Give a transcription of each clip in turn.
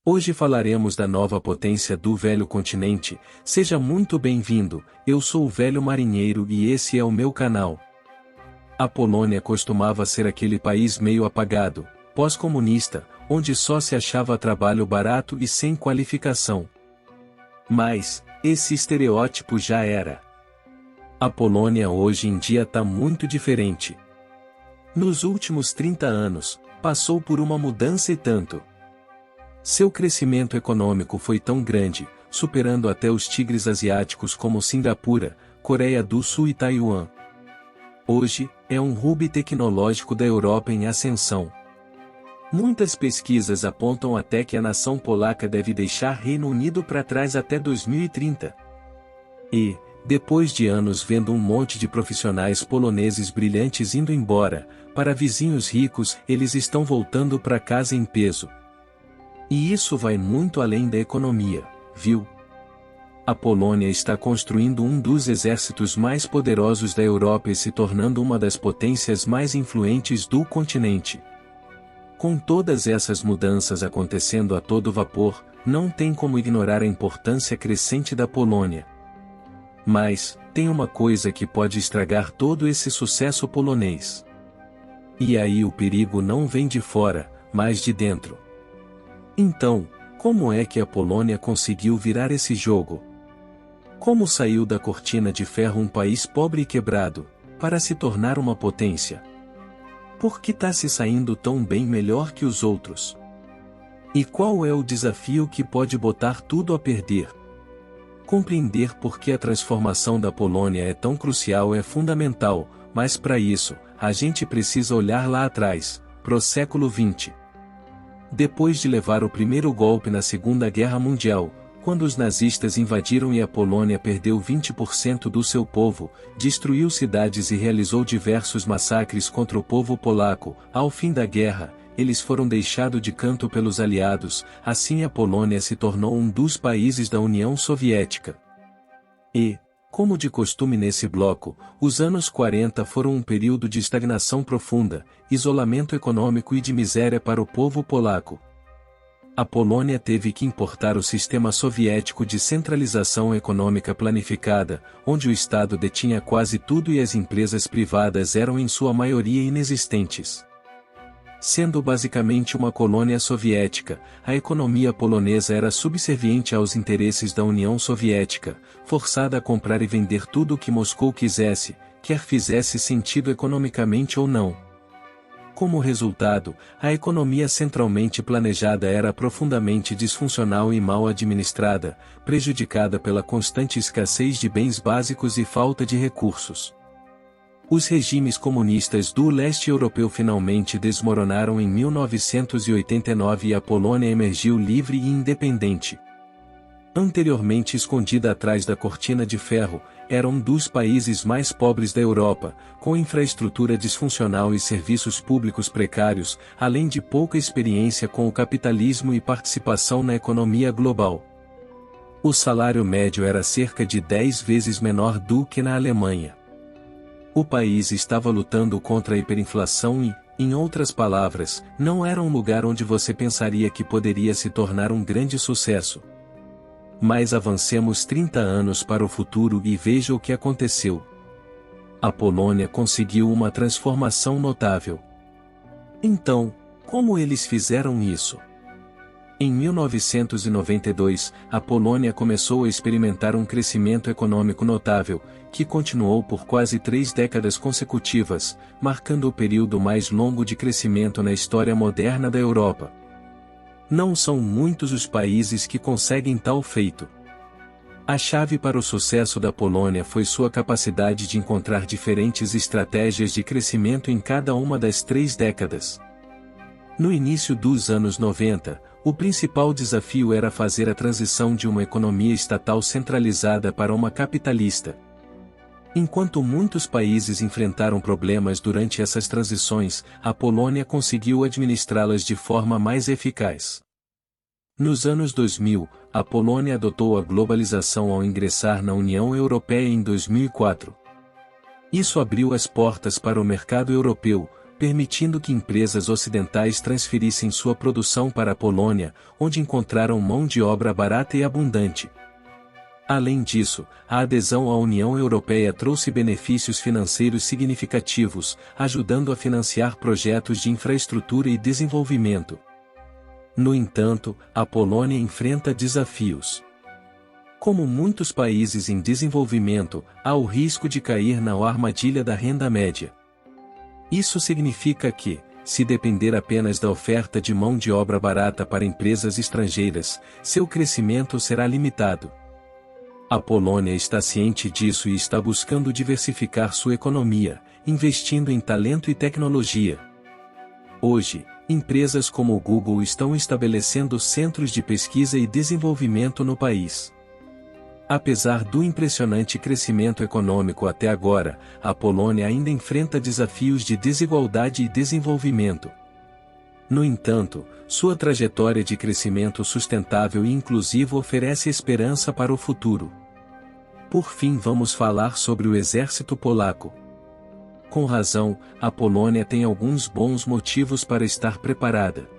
Hoje falaremos da nova potência do velho continente. Seja muito bem-vindo, eu sou o Velho Marinheiro e esse é o meu canal. A Polônia costumava ser aquele país meio apagado, pós-comunista, onde só se achava trabalho barato e sem qualificação. Mas, esse estereótipo já era. A Polônia hoje em dia está muito diferente. Nos últimos 30 anos, passou por uma mudança e tanto. Seu crescimento econômico foi tão grande, superando até os tigres asiáticos como Singapura, Coreia do Sul e Taiwan. Hoje, é um hub tecnológico da Europa em ascensão. Muitas pesquisas apontam até que a nação polaca deve deixar Reino Unido para trás até 2030. E, depois de anos vendo um monte de profissionais poloneses brilhantes indo embora, para vizinhos ricos, eles estão voltando para casa em peso. E isso vai muito além da economia, viu? A Polônia está construindo um dos exércitos mais poderosos da Europa e se tornando uma das potências mais influentes do continente. Com todas essas mudanças acontecendo a todo vapor, não tem como ignorar a importância crescente da Polônia. Mas, tem uma coisa que pode estragar todo esse sucesso polonês. E aí o perigo não vem de fora, mas de dentro. Então, como é que a Polônia conseguiu virar esse jogo? Como saiu da cortina de ferro um país pobre e quebrado, para se tornar uma potência? Por que está se saindo tão bem melhor que os outros? E qual é o desafio que pode botar tudo a perder? Compreender por que a transformação da Polônia é tão crucial é fundamental, mas para isso, a gente precisa olhar lá atrás, pro século XX. Depois de levar o primeiro golpe na Segunda Guerra Mundial, quando os nazistas invadiram e a Polônia perdeu 20% do seu povo, destruiu cidades e realizou diversos massacres contra o povo polaco, ao fim da guerra, eles foram deixados de canto pelos aliados, assim a Polônia se tornou um dos países da União Soviética. E, como de costume nesse bloco, os anos 40 foram um período de estagnação profunda, isolamento econômico e de miséria para o povo polaco. A Polônia teve que importar o sistema soviético de centralização econômica planificada, onde o Estado detinha quase tudo e as empresas privadas eram em sua maioria inexistentes. Sendo basicamente uma colônia soviética, a economia polonesa era subserviente aos interesses da União Soviética, forçada a comprar e vender tudo o que Moscou quisesse, quer fizesse sentido economicamente ou não. Como resultado, a economia centralmente planejada era profundamente disfuncional e mal administrada, prejudicada pela constante escassez de bens básicos e falta de recursos. Os regimes comunistas do leste europeu finalmente desmoronaram em 1989 e a Polônia emergiu livre e independente. Anteriormente escondida atrás da cortina de ferro, era um dos países mais pobres da Europa, com infraestrutura disfuncional e serviços públicos precários, além de pouca experiência com o capitalismo e participação na economia global. O salário médio era cerca de 10 vezes menor do que na Alemanha. O país estava lutando contra a hiperinflação e, em outras palavras, não era um lugar onde você pensaria que poderia se tornar um grande sucesso. Mas avancemos 30 anos para o futuro e veja o que aconteceu. A Polônia conseguiu uma transformação notável. Então, como eles fizeram isso? Em 1992, a Polônia começou a experimentar um crescimento econômico notável, que continuou por quase 3 décadas consecutivas, marcando o período mais longo de crescimento na história moderna da Europa. Não são muitos os países que conseguem tal feito. A chave para o sucesso da Polônia foi sua capacidade de encontrar diferentes estratégias de crescimento em cada uma das 3 décadas. No início dos anos 90, o principal desafio era fazer a transição de uma economia estatal centralizada para uma capitalista. Enquanto muitos países enfrentaram problemas durante essas transições, a Polônia conseguiu administrá-las de forma mais eficaz. Nos anos 2000, a Polônia adotou a globalização ao ingressar na União Europeia em 2004. Isso abriu as portas para o mercado europeu, permitindo que empresas ocidentais transferissem sua produção para a Polônia, onde encontraram mão de obra barata e abundante. Além disso, a adesão à União Europeia trouxe benefícios financeiros significativos, ajudando a financiar projetos de infraestrutura e desenvolvimento. No entanto, a Polônia enfrenta desafios. Como muitos países em desenvolvimento, há o risco de cair na armadilha da renda média. Isso significa que, se depender apenas da oferta de mão de obra barata para empresas estrangeiras, seu crescimento será limitado. A Polônia está ciente disso e está buscando diversificar sua economia, investindo em talento e tecnologia. Hoje, empresas como o Google estão estabelecendo centros de pesquisa e desenvolvimento no país. Apesar do impressionante crescimento econômico até agora, a Polônia ainda enfrenta desafios de desigualdade e desenvolvimento. No entanto, sua trajetória de crescimento sustentável e inclusivo oferece esperança para o futuro. Por fim, vamos falar sobre o exército polaco. Com razão, a Polônia tem alguns bons motivos para estar preparada.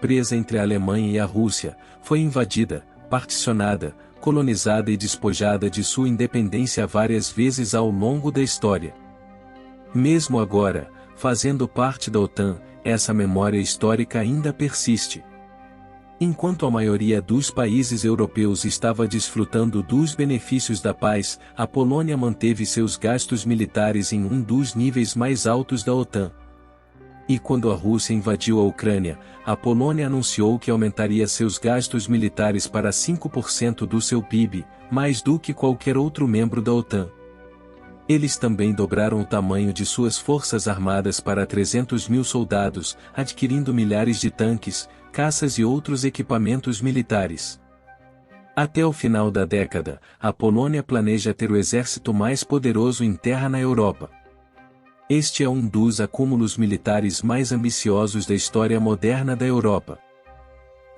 Presa entre a Alemanha e a Rússia, foi invadida, particionada, colonizada e despojada de sua independência várias vezes ao longo da história. Mesmo agora, fazendo parte da OTAN, essa memória histórica ainda persiste. Enquanto a maioria dos países europeus estava desfrutando dos benefícios da paz, a Polônia manteve seus gastos militares em um dos níveis mais altos da OTAN. E quando a Rússia invadiu a Ucrânia, a Polônia anunciou que aumentaria seus gastos militares para 5% do seu PIB, mais do que qualquer outro membro da OTAN. Eles também dobraram o tamanho de suas forças armadas para 300 mil soldados, adquirindo milhares de tanques, caças e outros equipamentos militares. Até o final da década, a Polônia planeja ter o exército mais poderoso em terra na Europa. Este é um dos acúmulos militares mais ambiciosos da história moderna da Europa.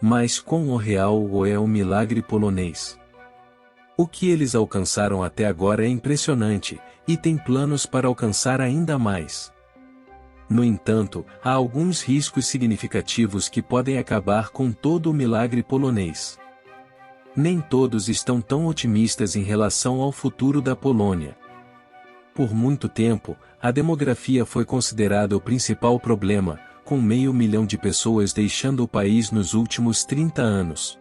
Mas quão real é o milagre polonês? O que eles alcançaram até agora é impressionante, e têm planos para alcançar ainda mais. No entanto, há alguns riscos significativos que podem acabar com todo o milagre polonês. Nem todos estão tão otimistas em relação ao futuro da Polônia. Por muito tempo, a demografia foi considerada o principal problema, com 500 mil de pessoas deixando o país nos últimos 30 anos.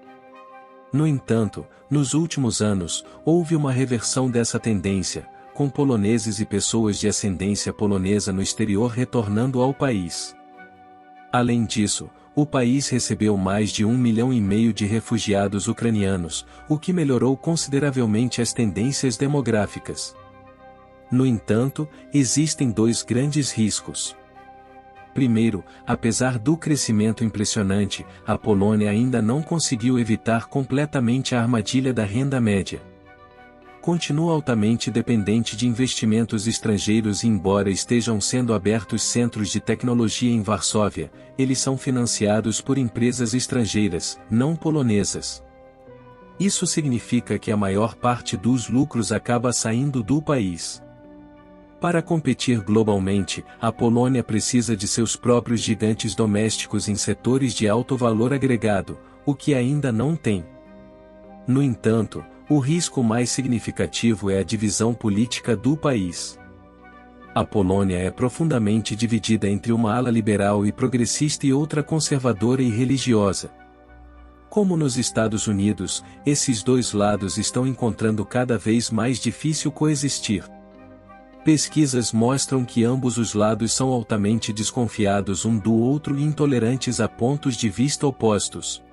No entanto, nos últimos anos, houve uma reversão dessa tendência, com poloneses e pessoas de ascendência polonesa no exterior retornando ao país. Além disso, o país recebeu mais de 1,5 milhão de refugiados ucranianos, o que melhorou consideravelmente as tendências demográficas. No entanto, existem dois grandes riscos. Primeiro, apesar do crescimento impressionante, a Polônia ainda não conseguiu evitar completamente a armadilha da renda média. Continua altamente dependente de investimentos estrangeiros e embora estejam sendo abertos centros de tecnologia em Varsóvia, eles são financiados por empresas estrangeiras, não polonesas. Isso significa que a maior parte dos lucros acaba saindo do país. Para competir globalmente, a Polônia precisa de seus próprios gigantes domésticos em setores de alto valor agregado, o que ainda não tem. No entanto, o risco mais significativo é a divisão política do país. A Polônia é profundamente dividida entre uma ala liberal e progressista e outra conservadora e religiosa. Como nos Estados Unidos, esses dois lados estão encontrando cada vez mais difícil coexistir. Pesquisas mostram que ambos os lados são altamente desconfiados um do outro e intolerantes a pontos de vista opostos.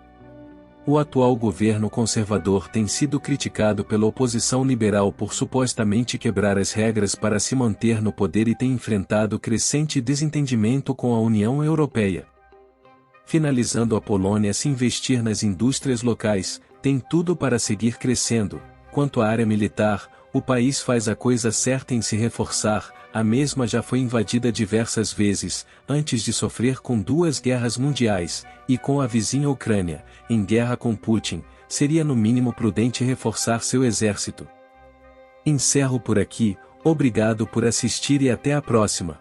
O atual governo conservador tem sido criticado pela oposição liberal por supostamente quebrar as regras para se manter no poder e tem enfrentado crescente desentendimento com a União Europeia. Finalizando, a Polônia, se investir nas indústrias locais, tem tudo para seguir crescendo. Quanto à área militar, o país faz a coisa certa em se reforçar, a mesma já foi invadida diversas vezes, antes de sofrer com 2 guerras mundiais, e com a vizinha Ucrânia, em guerra com Putin, seria no mínimo prudente reforçar seu exército. Encerro por aqui, obrigado por assistir e até a próxima.